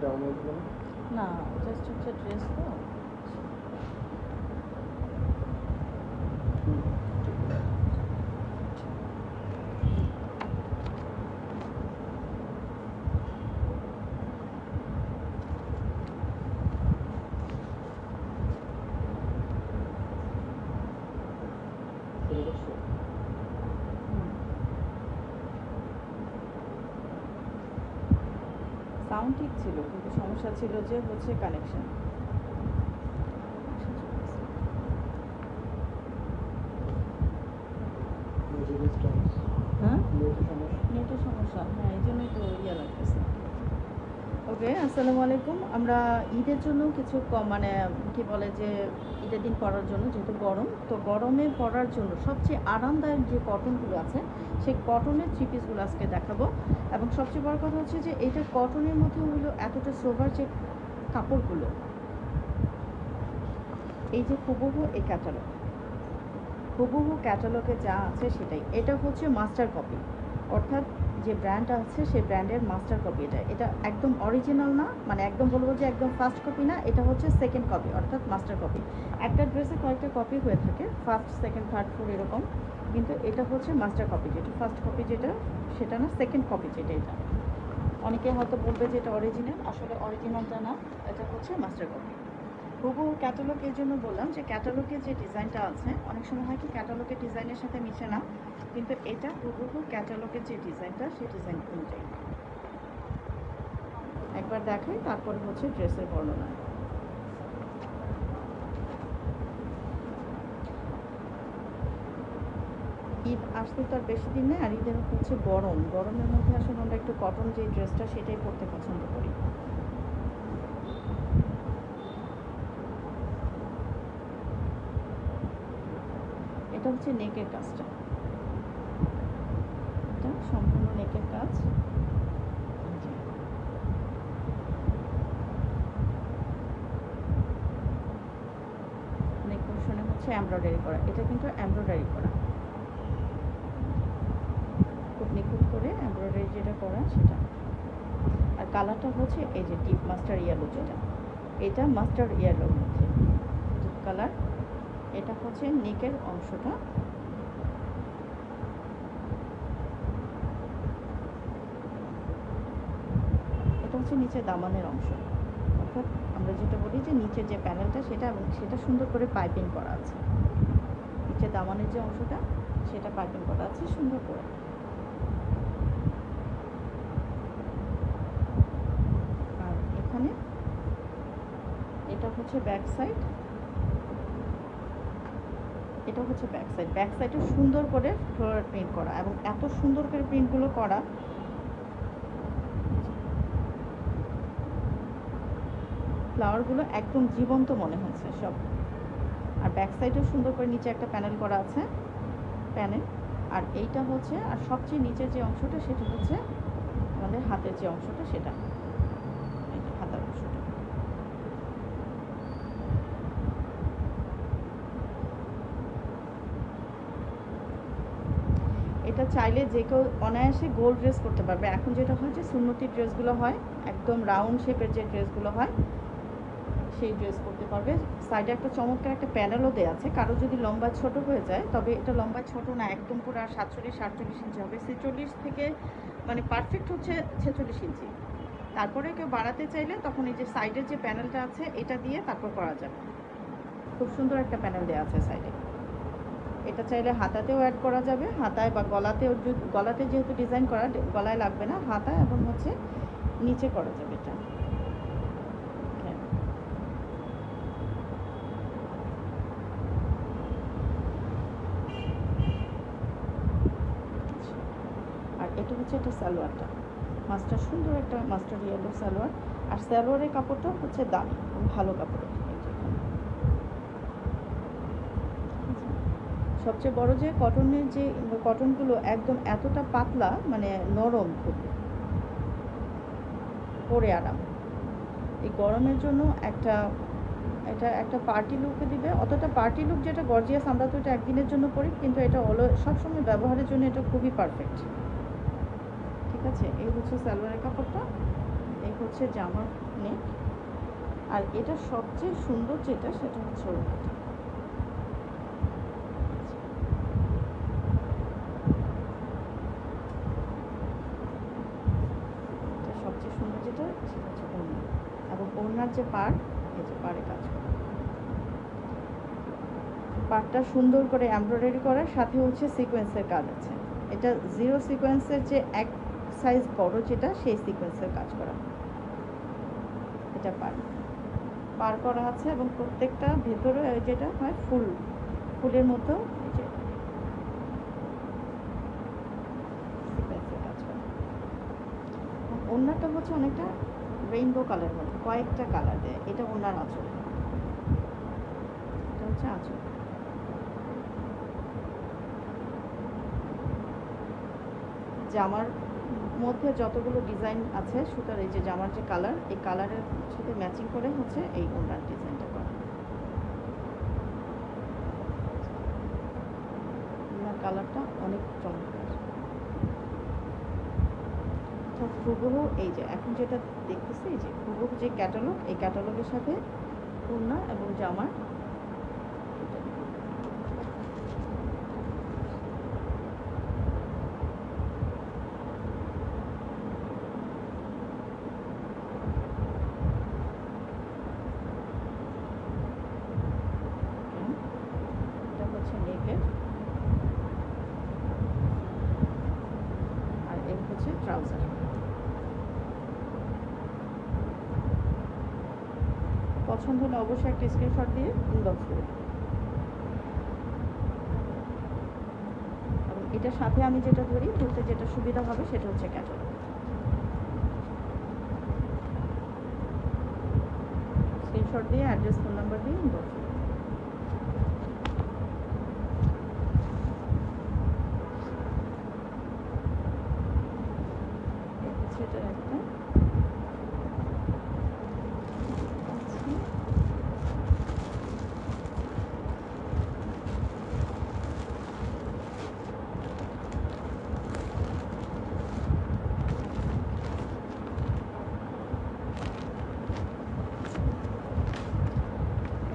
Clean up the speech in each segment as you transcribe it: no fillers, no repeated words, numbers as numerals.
না জাস্ট হচ্ছে ড্রেস তো সাউন্ড ঠিক ছিল কিন্তু সমস্যা ছিল যে হচ্ছে কানেকশন। হ্যাঁ নেটের সমস্যা, হ্যাঁ এই জন্যই তো ইয়ে লাগতেছে। ওকে, আসসালামু আলাইকুম। আমরা ঈদের জন্য কিছু মানে কি বলে যে ঈদের দিন পরার জন্য, যেহেতু গরম, তো গরমে পরার জন্য সবচেয়ে আরামদায়ক যে কটনগুলো আছে সেই কটনের থ্রি পিসগুলো আজকে দেখাবো। এবং সবচেয়ে বড় কথা হচ্ছে যে এইটা কটনের মধ্যে হলো এতটা সোভার যে কাপড়গুলো, এই যে হুবহু এই ক্যাটালগ, হুবহু ক্যাটালগে যা আছে সেটাই। এটা হচ্ছে মাস্টার কপি, অর্থাৎ যে ব্র্যান্ড আছে সেই ব্র্যান্ডের মাস্টার কপি। এটা একদম অরিজিনাল না, মানে একদম বলবো যে একদম ফার্স্ট কপি না, এটা হচ্ছে সেকেন্ড কপি অর্থাৎ মাস্টার কপি। একটা ড্রেসে কয়েকটা কপি হয়ে থাকে, ফার্স্ট সেকেন্ড থার্ড ফোর এরকম, কিন্তু এটা হচ্ছে মাস্টার কপি, যেটা ফার্স্ট কপি যেটা সেটা না, সেকেন্ড কপি যেটা। এটা অনেকে হয়তো বলবে যে এটা অরিজিনাল, আসলে অরিজিনালটা না, এটা হচ্ছে মাস্টার কপি। হুবহু ক্যাটালগ এর জন্য বললাম যে ক্যাটালগে যে ডিজাইনটা আছে অনেক সময় হয় কি ক্যাটালগের ডিজাইনের সাথে মিশে না, কিন্তু এটা হুবহু ক্যাটালগের যে ডিজাইনটা সেই ডিজাইন অনুযায়ী। একবার দেখাই, তারপরে হচ্ছে ড্রেসের বর্ণনা। ঈদ আসতে তো আর বেশি দিন নেই, আর ঈদের হচ্ছে গরম, গরমের মধ্যে আসলে আমরা একটু কটন যে ড্রেসটা সেটাই পরতে পছন্দ করি। এটা হচ্ছে নেকের কাজটা, এটা সম্পূর্ণ নেকের কাজ। নেক পোর্শনে হচ্ছে এমব্রয়ডারি করা, এটা কিন্তু এমব্রয়ডারি করা, খুব নিখুঁত করে এমব্রয়ডারি যেটা করা সেটা। আর কালারটা হচ্ছে এই যে ডিপ মাস্টার ইয়েলো, যেটা এটা মাস্টার ইয়েলোর মধ্যে ডিপ কালার। এটা হচ্ছে নেকের অংশটা, এটা হচ্ছে নিচে দামানের অংশ, অর্থাৎ আমরা যেটা বলি যে নিচের যে প্যানেলটা সেটা, এবং সেটা সুন্দর করে পাইপিং করা আছে। নিচে দামানের যে অংশটা সেটা পাইপিং করা আছে সুন্দর করে। আর এখানে এটা হচ্ছে ব্যাক সাইড, এটা হচ্ছে ব্যাক সাইড। ব্যাক সাইডে সুন্দর করে ফ্লোরাল প্রিন্ট করা, এবং এত সুন্দর করে প্রিন্টগুলো করা, ফ্লাওয়ারগুলো একদম জীবন্ত মনে হচ্ছে সব। আর ব্যাক সাইডেও সুন্দর করে নিচে একটা প্যানেল করা আছে, প্যানেল। আর এইটা হচ্ছে, আর সবচেয়ে নিচের যে অংশটা সেটা হচ্ছে আমাদের হাতের যে অংশটা সেটা, এই যে হাতার অংশটা। এটা চাইলে যে কেউ অনায়াসে গোল ড্রেস করতে পারবে। এখন যেটা হয় যে সুন্নতি ড্রেসগুলো হয় একদম রাউন্ড শেপের, যে ড্রেসগুলো হয় সেই ড্রেস করতে পারবে। সাইডে একটা চমৎকার একটা প্যানেলও দেওয়া আছে, কারো যদি লম্বা ছোট হয়ে যায়, তবে এটা লম্বা ছোট না, একদম পুরো 47-48 ইঞ্চি হবে, 46 থেকে মানে পারফেক্ট হচ্ছে 46 ইঞ্চি। তারপরে কেউ বাড়াতে চাইলে তখন এই যে সাইডের যে প্যানেলটা আছে এটা দিয়ে তারপর করা যাবে। খুব সুন্দর একটা প্যানেল দেওয়া আছে সাইডে। এটা চাইলে হাতাতেও অ্যাড করা যাবে, হাতায় বা গলাতেও, গলাতে যেহেতু ডিজাইন করা গলায় লাগবে না, হাতা এবং হচ্ছে নিচে করা যাবে এটা। আর এটা হচ্ছে একটা সালোয়ারটা, মাস্টার, সুন্দর একটা মাস্টার ইয়েলো সালোয়ার। আর সালোয়ারের কাপড়টা হচ্ছে দামি, ভালো কাপড়। সবচেয়ে বড় যে কটনের যে কটনগুলো একদম এতটা পাতলা, মানে নরম, খুব পরে আরাম। এই গরমের জন্য একটা, এটা একটা পার্টি লুকে দিবে, অতটা পার্টি লুক যেটা গর্জিয়াস আমরা তো এটা একদিনের জন্য পরি, কিন্তু এটা সবসময় ব্যবহারের জন্য এটা খুবই পারফেক্ট। ঠিক আছে, এই হচ্ছে সালোয়ারের কাপড়টা, এই হচ্ছে জামার নেক। আর এটা সবচেয়ে সুন্দর যেটা সেটা হচ্ছে ওড়নাটা। এটা সবচেয়ে সুন্দর যেটা সেটা হচ্ছে ওড়না, এবং ওড়নার যে পাড়, এই যে পাড়ে কাজ করা, পাড়টা সুন্দর করে এমব্রয়ডারি করার সাথে হচ্ছে সিকোয়েন্সের কাজ আছে। এটা জিরো সিকোয়েন্সের যে এক সাইজ বড় যেটা, সেই সিকোয়েন্সের কাজ করা। এটা পার করা আছে, এবং প্রত্যেকটা ভেতরে যেটা হয় ফুলের মতো এই যে সিকোয়েন্সের কাজ করা। ওড়নাটা হচ্ছে অনেকটা রেইনবো কালার মতো, কয়েকটা কালার দেয়। এটা ওড়নার আঁচল, এটা হচ্ছে আঁচল। জামার মধ্যে যতগুলো ডিজাইন আছে সুতার, এই যে জামার যে কালার, এই কালারের সাথে ম্যাচিং করে হচ্ছে এই ওড়নার ডিজাইনটা করা। ওড়নার কালারটা অনেক চমৎকার। হুবহু এই যে এখন যেটা দেখতেছি, এই যে হুবহু যে ক্যাটালগ, এই ক্যাটালগের সাথে ওড়না এবং জামার এটা হচ্ছে নেকের, আর এই হচ্ছে ট্রাউজার। পছন্দ হলে অবশ্যই একটা স্ক্রিনশট দিয়ে ইনবক্স করে দেবেন। এবং এটার সাথে আমি যেটা ধরতে যেটা সুবিধা হবে সেটা হচ্ছে ক্যাটালগ। স্ক্রিনশট দিয়ে অ্যাড্রেস, ফোন নাম্বার দিয়ে ইনবক্স করে দেবেন। এটা একটা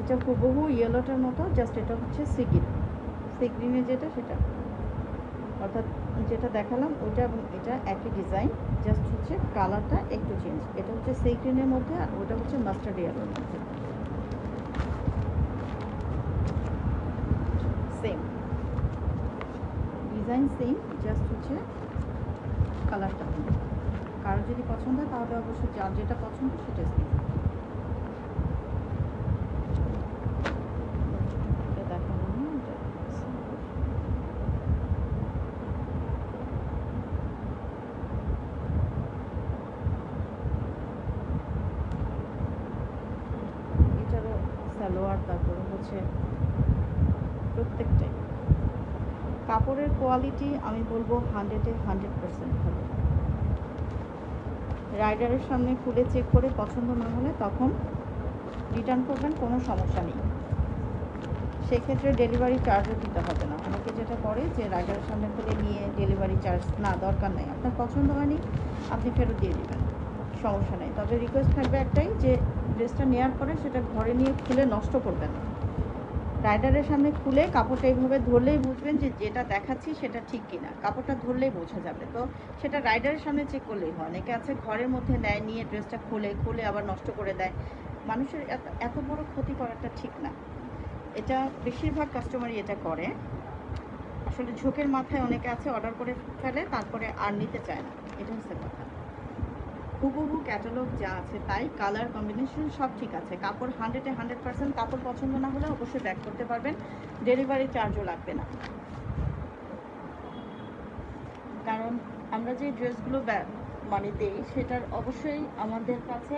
এটা হুবহু ইয়েলোটার মতো, জাস্ট এটা হচ্ছে সি গ্রিনের যেটা সেটা, অর্থাৎ যেটা দেখালাম ওইটা এবং এটা একই ডিজাইন, জাস্ট হচ্ছে কালারটা একটু চেঞ্জ। এটা হচ্ছে সি গ্রিনের মধ্যে, আর ওটা হচ্ছে মাস্টার্ড ইয়েলোর মধ্যে। সেম ডিজাইন, সেম, জাস্ট হচ্ছে কালারটা। কারো যদি পছন্দ হয় তাহলে অবশ্যই যার যেটা পছন্দ সেটা স্ক্রিনশট। এটারও সালোয়ার, তারপরে হচ্ছে প্রত্যেকটাই কাপড়ের কোয়ালিটি আমি বলবো 100% ভালো। রাইডারের সামনে খুলে চেক করে পছন্দ না হলে তখন রিটার্ন করবেন, কোনো সমস্যা নেই। সেক্ষেত্রে ডেলিভারি চার্জও দিতে হবে না। অনেকে যেটা করে যে রাইডারের সামনে খুলে নিয়ে ডেলিভারি চার্জ, না, দরকার নেই। আপনার পছন্দ হয়নি আপনি ফেরত দিয়ে দেবেন, সমস্যা নেই। তবে রিকোয়েস্ট থাকবে একটাই, যে ড্রেসটা নেওয়ার পরে সেটা ঘরে নিয়ে খুলে নষ্ট করবেন না। রাইডারের সামনে খুলে কাপড়টা এইভাবে ধরলেই বুঝবেন যে যেটা দেখাচ্ছি সেটা ঠিক কিনা। কাপড়টা ধরলেই বোঝা যাবে। তো সেটা রাইডারের সামনে চেক করলেই হয়। অনেকে আছে ঘরের মধ্যে নেয়, নিয়ে ড্রেসটা খুলে আবার নষ্ট করে দেয়। মানুষের এত বড় ক্ষতি করাটা ঠিক না। এটা বেশিরভাগ কাস্টমারই এটা করে। আসলে ঝোঁকের মাথায় অনেকে আছে অর্ডার করে ফেলে, তারপরে আর নিতে চায় না। এটা হচ্ছে কথা। হুবহু ক্যাটালগ যা আছে তাই, কালার কম্বিনেশন সব ঠিক আছে। কাপড় 100% কাপড় পছন্দ না হলে অবশ্যই ব্যাক করতে পারবেন, ডেলিভারি চার্জও লাগবে না। কারণ আমরা যে ড্রেসগুলো মানে দেই সেটার অবশ্যই আমাদের কাছে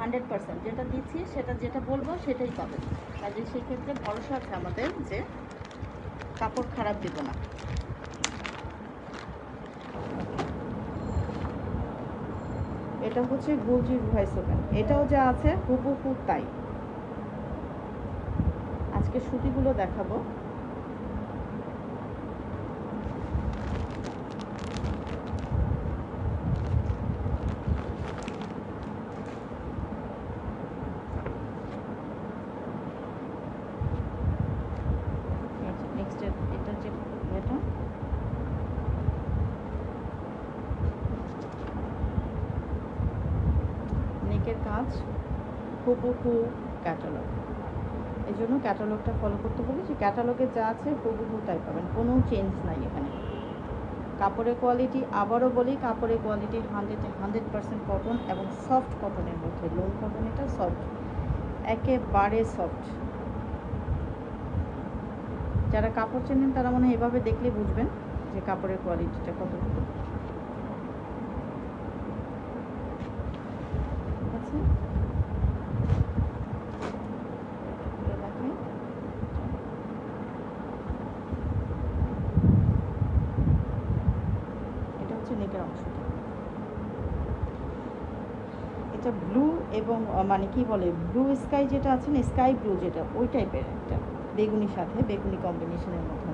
100% যেটা দিচ্ছি সেটা, যেটা বলবো সেটাই পাবেন। কাজে সেক্ষেত্রে ভরসা আছে আমাদের যে কাপড় খারাপ দেব না। এটা হচ্ছে গুলজি রুহাইস ওপেন, এটাও যা আছে হুবহু তাই। আজকে সুতিগুলো দেখাবো। কাজ, হুবহু ক্যাটালগ। এই জন্য ক্যাটালগটা ফলো করতে বলি, যে ক্যাটালগে যা আছে হুবহু তাই পাবেন, কোনো চেঞ্জ নাই এখানে। কাপড়ের কোয়ালিটি, আবারও বলি, কাপড়ের কোয়ালিটি 100% কটন এবং সফট কটনের মধ্যে, লোন কটন, এটা সফট, একেবারে সফট। যারা কাপড় চেনেন তারা মনে হয় এভাবে দেখলে বুঝবেন যে কাপড়ের কোয়ালিটিটা কতটুকু। ঠিক আছে, দেখাই। এটা হচ্ছে নেকের অংশটা, এটা ব্লু এবং মানে কি বলে, ব্লু স্কাই যেটা আছে না, স্কাই ব্লু যেটা, ওই টাইপের একটা বেগুনির সাথে বেগুনি কম্বিনেশনের মধ্যে।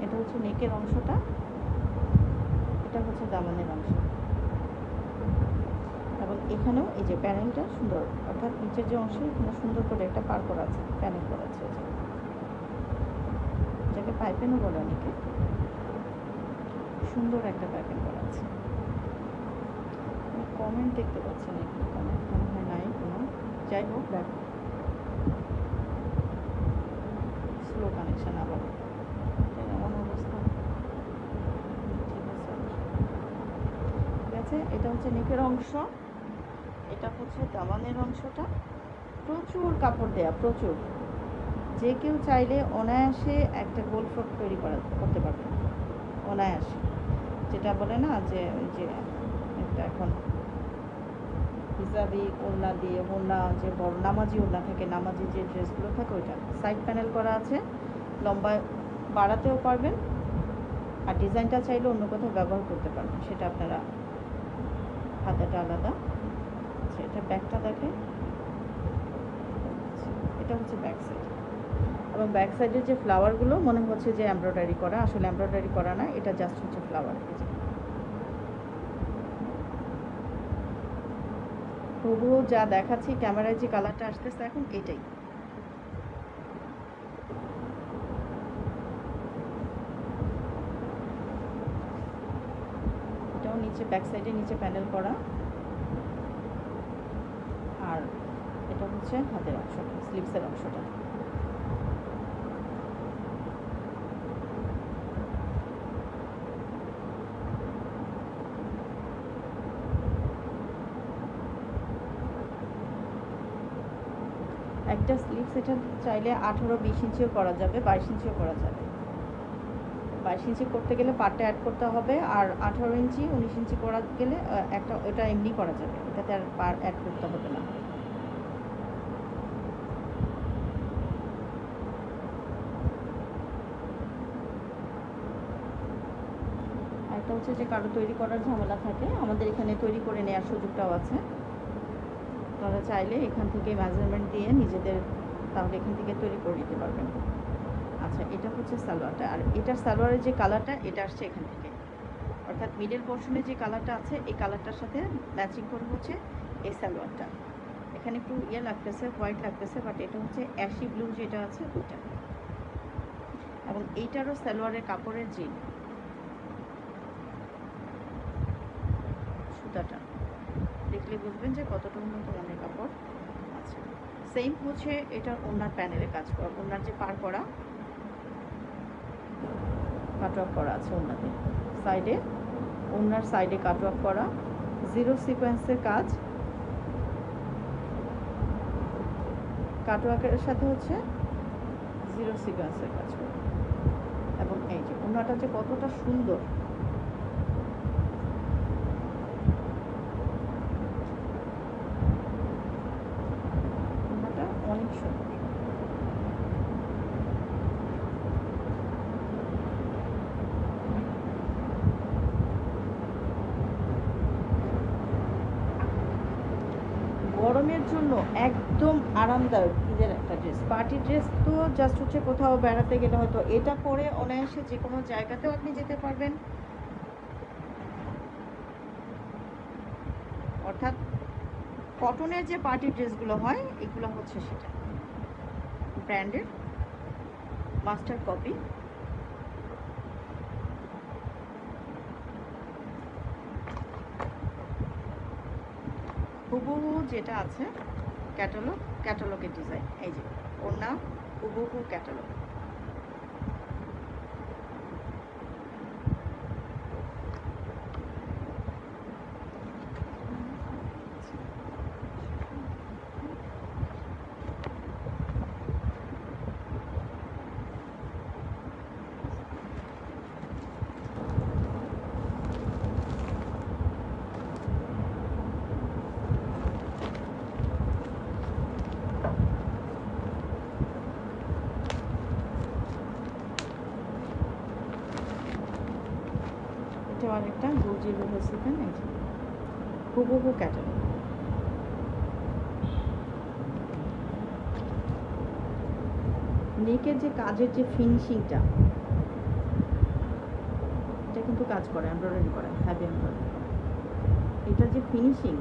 এটা হচ্ছে নেকের অংশটা, এটা হচ্ছে দামানের অংশ, এবং এখানেও এই যে প্যানেলটা সুন্দর, অর্থাৎ নিচের যে অংশ এখানে সুন্দর করে একটা পার করা আছে, প্যানেল করা আছে, যেটাকে পাইপেনও বলে অনেকে, সুন্দর একটা পাইপেন করা আছে। কমেন্ট দেখতে পাচ্ছি না, এখানে কমেন্ট মনে হয় নাই কোনো। যাই হোক, দেখ স্লো কানেকশান আবার এমন অবস্থা। ঠিক আছে, এটা হচ্ছে নেকের অংশ, এটা হচ্ছে দামানের অংশটা। প্রচুর কাপড় দেয়া, প্রচুর। যে কেউ চাইলে অনায়াসে একটা গোল ফ্রক তৈরি করতে পারবে, অনায়াসে। যেটা বলে না যে যে একটা এখন হিজাবি ওড়না দিয়ে, ওড়না যে বড় নামাজি ওড়না থাকে, নামাজি যে ড্রেসগুলো থাকে, ওইটা সাইড প্যানেল করা আছে, লম্বা বাড়াতেও পারবেন, আর ডিজাইনটা চাইলে অন্য কোথাও ব্যবহার করতে পারবেন, সেটা আপনারা, হাতাটা আলাদা। আচ্ছা, এটা ব্যাকটা দেখে, এটা হচ্ছে ব্যাক সাইড, এবং ব্যাক সাইডের যে ফ্লাওয়ারগুলো মনে হচ্ছে যে এমব্রয়ডারি করা, আসলে এমব্রয়ডারি করা না, এটা জাস্ট হচ্ছে ফ্লাওয়ার। হুবহু যা দেখাচ্ছি, ক্যামেরায় যে কালারটা আসতেছে এখন, এটাই। এটাও নিচে ব্যাক সাইডে নিচে প্যানেল করা, আর এটা হচ্ছে হাতের অংশটা, স্লিভসের অংশটা। একটা স্লিভস এটা চাইলে 18-20 ইঞ্চিও করা যাবে, 22 ইঞ্চিও করা যাবে। 22 ইঞ্চি করতে গেলে পাটটা অ্যাড করতে হবে, আর 18 ইঞ্চি 19 ইঞ্চি করা গেলে একটা ওটা এমনি করা যাবে, এটাতে আর পার অ্যাড করতে হবে না। একটা হচ্ছে যে কারো তৈরি করার ঝামেলা থাকে, আমাদের এখানে তৈরি করে নেওয়ার সুযোগটাও আছে। আপনারা চাইলে এখান থেকে মেজারমেন্ট দিয়ে নিজেদের, তাহলে এখান থেকে তৈরি করে নিতে পারবেন। আচ্ছা, এটা হচ্ছে সালোয়ারটা, আর এটার সালোয়ারের যে কালারটা, এটা আসছে এখান থেকে, অর্থাৎ মিডল পোর্শনে যে কালারটা আছে এই কালারটার সাথে ম্যাচিং করে হচ্ছে এই সালোয়ারটা। এখানে একটু ইয়ে লাগতেছে, হোয়াইট লাগতেছে, বাট এটা হচ্ছে অ্যাশি ব্লু যেটা আছে ওইটা। এবং এইটারও সালোয়ারের কাপড়ের যে সুতাটা দেখলে বুঝবেন যে কতটা উন্নত মানের কাপড়। আচ্ছা, সেম হচ্ছে এটার ওনার প্যানেলে কাজ করা, ওনার যে পার করা কাটওয়ার্ক করা আছে ওনাতে, সাইডে ওনার সাইডে কাটওয়ার্ক করা, জিরো সিকোয়েন্সের কাজ, কাটওয়ার্কের সাথে হচ্ছে জিরো সিকোয়েন্সের কাজ করা। এবং এই যে ওনাটা যে কতটা সুন্দর, ওনাটা অনেক সুন্দর। গরমের জন্য একদম আরামদায়ক ঈদের একটা ড্রেস, পার্টি ড্রেস তো জাস্ট হচ্ছে কোথাও বেড়াতে গেলে হয়তো এটা পরে অনায়াসে যে কোনো জায়গাতেও আপনি যেতে পারবেন। অর্থাৎ কটনের যে পার্টি ড্রেসগুলো হয় এগুলো হচ্ছে সেটা ব্র্যান্ডের মাস্টার কপি, হুবহু যেটা আছে ক্যাটালগ, ক্যাটালগের ডিজাইন। এই যে ওড়না হুবহু ক্যাটালগ। এটা আরেকটা গুজি রয়েছেন, এই যে হুবহু ক্যাটালগ। নেকের যে কাজের যে ফিনিশিংটা, এটা কিন্তু কাজ করে, এমব্রয়ডারি করা, হ্যাভি এমব্রয়ডারি। এটার যে ফিনিশিং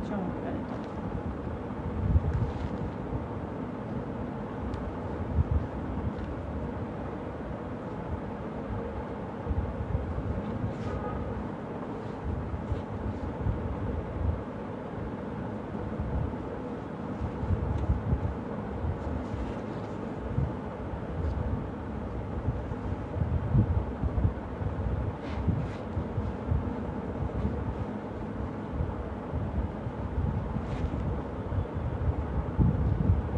চমৎকার। এটা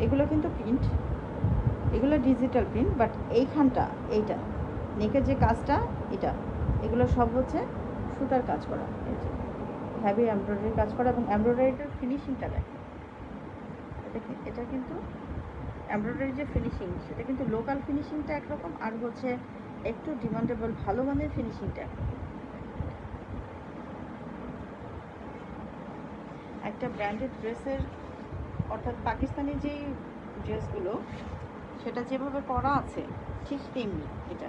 এগুলো কিন্তু প্রিন্ট, এগুলো ডিজিটাল প্রিন্ট, বাট এইখানটা এইটা নেকের যে কাজটা এটা, এগুলো সব হচ্ছে সুতার কাজ করা, এই যে হ্যাভি এমব্রয়ডারি কাজ করা। এবং এমব্রয়ডারিটার ফিনিশিংটা দেখেন, এটা কিন্তু এমব্রয়ডারি যে ফিনিশিং, সেটা কিন্তু লোকাল ফিনিশিংটা একরকম, আর হচ্ছে একটু ডিমান্ডেবল ভালো মানের ফিনিশিংটা একরকম। একটা ব্র্যান্ডেড ড্রেসের, অর্থাৎ পাকিস্তানি যেই ড্রেসগুলো সেটা যেভাবে করা আছে ঠিক তেমনি এটা।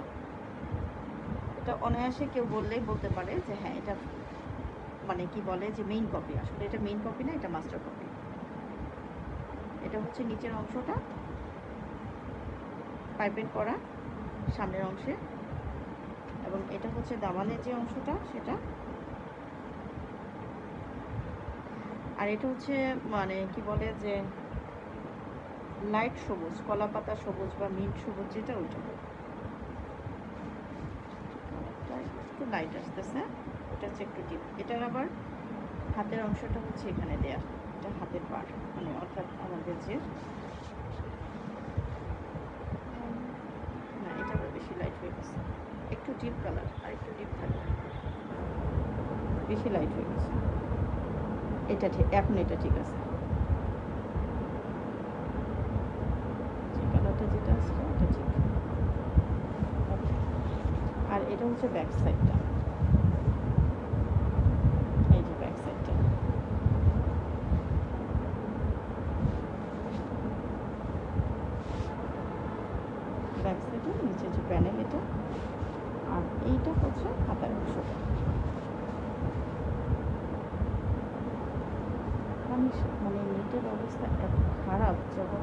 এটা অনায়াসে কেউ বললেই বলতে পারে যে হ্যাঁ এটা মানে কি বলে যে মেইন কপি। আসলে এটা মেইন কপি না, এটা মাস্টার কপি। এটা হচ্ছে নিচের অংশটা পাইপের করা সামনের অংশে, এবং এটা হচ্ছে দামানের যে অংশটা সেটা। আর এটা হচ্ছে মানে কি বলে যে লাইট সবুজ, কলা পাতা সবুজ বা মিন্ট সবুজ, যেটা ওইটা একটু লাইট আসতেছে, এটা হচ্ছে একটু ডিপ। এটার আবার হাতের অংশটা হচ্ছে এখানে দেয়া, এটা হাতের পার, মানে অর্থাৎ আমাদের যে না, এটা আবার বেশি লাইট হয়ে গেছে, একটু ডিপ কালার, আর একটু ডিপ থাকবে, বেশি লাইট হয়ে গেছে। এটা ঠিক, এখন এটা ঠিক আছে, যে কালারটা যেটা আসছে এটা ঠিক। আর এটা হচ্ছে ব্যাক সাইডটা, এই যে ব্যাক সাইডটা, ব্যাক সাইডে নিচে যে প্যানেল এটা, আর এইটা হচ্ছে হাতার অংশটা। মানে নেটের অবস্থা এত খারাপ যখন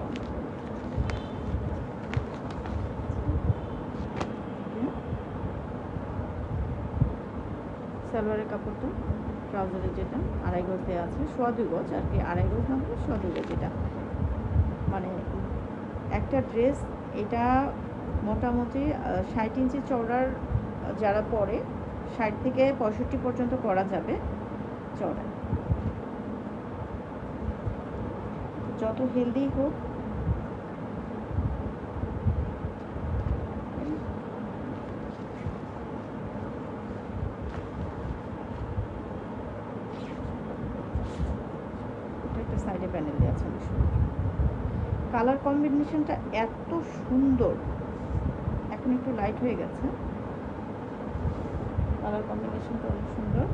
সালোয়ারের কাপড়টা ট্রাউজারের যেটা আড়াই গজ দেওয়া আছে, সোয়া 2 গজ আর কি, আড়াই গজ না হলে সোয়া 2 গজ। এটা মানে একটা ড্রেস, এটা মোটামুটি 60 ইঞ্চি চওড়ার যারা পরে 60 থেকে 65 পর্যন্ত করা যাবে চওড়া, যত হেলদি হোক। এটা একটা সাইডে প্যানেল দেওয়া আছে, কালার কম্বিনেশনটা এত সুন্দর। এখন একটু লাইট হয়ে গেছে, কালার কম্বিনেশনটা অনেক সুন্দর।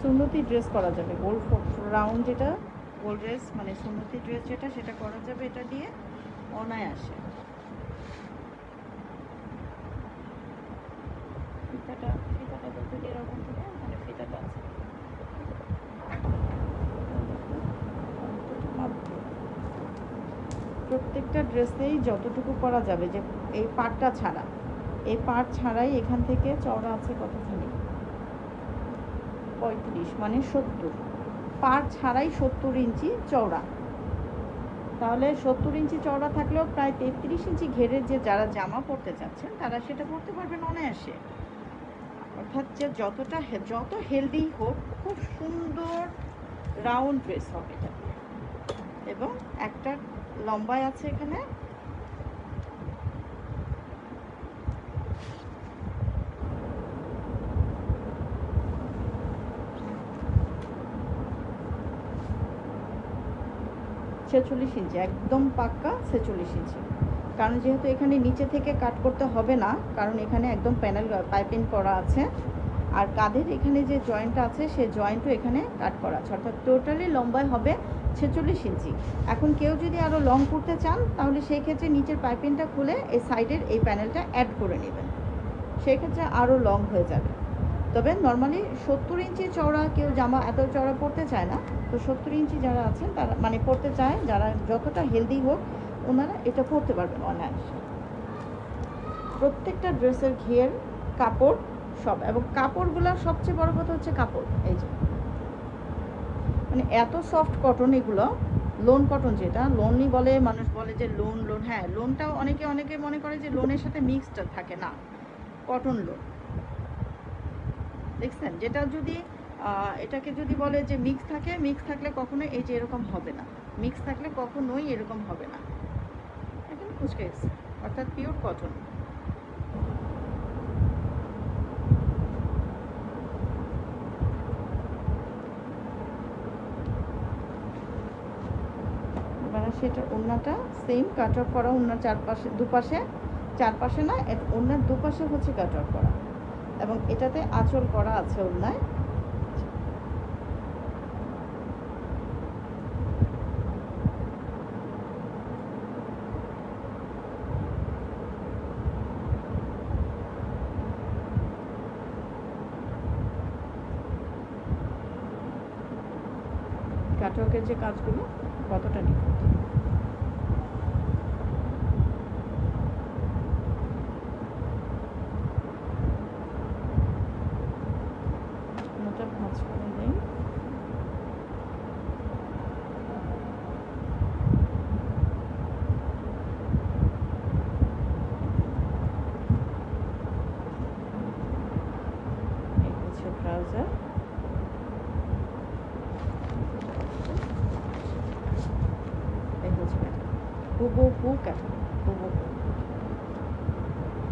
সুন্নতি ড্রেস করা যাবে, গোল্ড রাউন্ড যেটা গোল্ড ড্রেস মানে সুন্নতি ড্রেস যেটা, সেটা করা যাবে এটা দিয়ে অনায়াসে। ফিতাটা ফিতাটা বলতে এরকম থেকে মানে ফিতাটা আছে, প্রত্যেকটা ড্রেসেই যতটুকু করা যাবে, যে এই পাটটা ছাড়া এই পাড় ছাড়াই এখান থেকে চওড়া আছে কতখানি, 35 মানে 70, পাড় ছাড়াই 70 ইঞ্চি চওড়া। তাহলে 70 ইঞ্চি চওড়া থাকলেও প্রায় 33 ইঞ্চি ঘেরের যে যারা জামা পরতে চাচ্ছেন তারা সেটা পরতে পারবেন অনায়াসে। অর্থাৎ যে যত হেলদি হোক, খুব সুন্দর রাউন্ড ড্রেস হবে এটা। এবং একটা লম্বায় আছে এখানে 46 ইঞ্চি, একদম পাক্কা 46 ইঞ্চি। কারণ যেহেতু এখানে নিচে থেকে কাট করতে হবে না, কারণ এখানে একদম প্যানেল পাইপিং করা আছে। আর কাঁধের এখানে যে জয়েন্টটা আছে সেই জয়েন্টও এখানে কাট করা আছে, অর্থাৎ টোটালি লম্বায় হবে 46 ইঞ্চি। এখন কেউ যদি আরও লং করতে চান তাহলে সেই ক্ষেত্রে নিচের পাইপিংটা খুলে এই সাইডের এই প্যানেলটা অ্যাড করে নেবেন, সেই ক্ষেত্রে আরও লং হয়ে যাবে। তবে নর্মালি 70 ইঞ্চি চওড়া কেউ জামা এত চওড়া পরতে চায় না, তো 70 ইঞ্চি যারা আছেন তারা মানে পরতে চায়, যারা যতটা হেলদি হোক ওনারা এটা পরতে পারবেন অনায়াসে। প্রত্যেকটা ড্রেসের ঘের, কাপড় সব, এবং কাপড়গুলো সবচেয়ে বড় কথা হচ্ছে কাপড়। এই যে মানে এত সফট কটন, এগুলো লোন কটন, যেটা লোনই বলে, মানুষ বলে যে লোন, হ্যাঁ লোনটাও অনেকে মনে করে যে লোনের সাথে মিক্সড থাকে, না, কটন লোন। দেখছেন, যেটা যদি এটাকে যদি বলে যে মিক্স থাকলে কখনোই এই যে এরকম হবে না, মিক্স থাকলে কখনোই এরকম হবে না। এখন কুচকে গেছে, অর্থাৎ পিওর কটন। সেটা ওড়নাটা সেম কাট অফ করা, ওড়নার চারপাশে না, ওড়নার দুপাশে হচ্ছে কাট অফ করা, এবং এটাতে আঁচল করা আছে ওড়নায়। কাটওয়ার্কের যে কাজগুলো কতটা নিখুঁত। ভাঁজ করে দিই। এই হচ্ছে ট্রাউজার, এই হচ্ছে হুবহু কাটন, হুবহু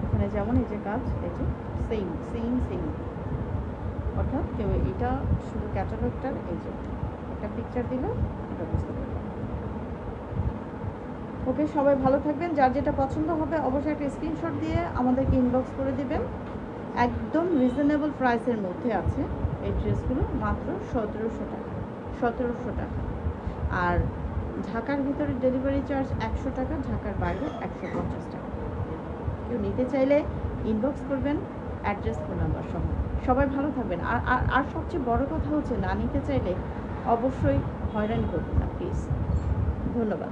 এখানে যেমন এই যে কাজ, এই যে সেম, অর্থাৎ কেউ এটা শুধু ক্যাটালগটার এই যে একটা পিকচার দিল, এটা বুঝতে পারবেন। ওকে, সবাই ভালো থাকবেন। যার যেটা পছন্দ হবে অবশ্যই একটা স্ক্রিনশট দিয়ে আমাদেরকে ইনবক্স করে দিবেন। একদম রিজনেবল প্রাইসের মধ্যে আছে এই ড্রেসগুলো, মাত্র 1700 টাকা। আর ঢাকার ভিতরে ডেলিভারি চার্জ 100 টাকা, ঢাকার বাইরে 150 টাকা। কেউ নিতে চাইলে ইনবক্স করবেন, অ্যাড্রেস, ফোন নাম্বার সহ। সবাই ভালো থাকবেন। আর সবচেয়ে বড় কথা হচ্ছে, না নিতে চাইলে অবশ্যই হয়রানি করবেন না প্লিজ। ধন্যবাদ।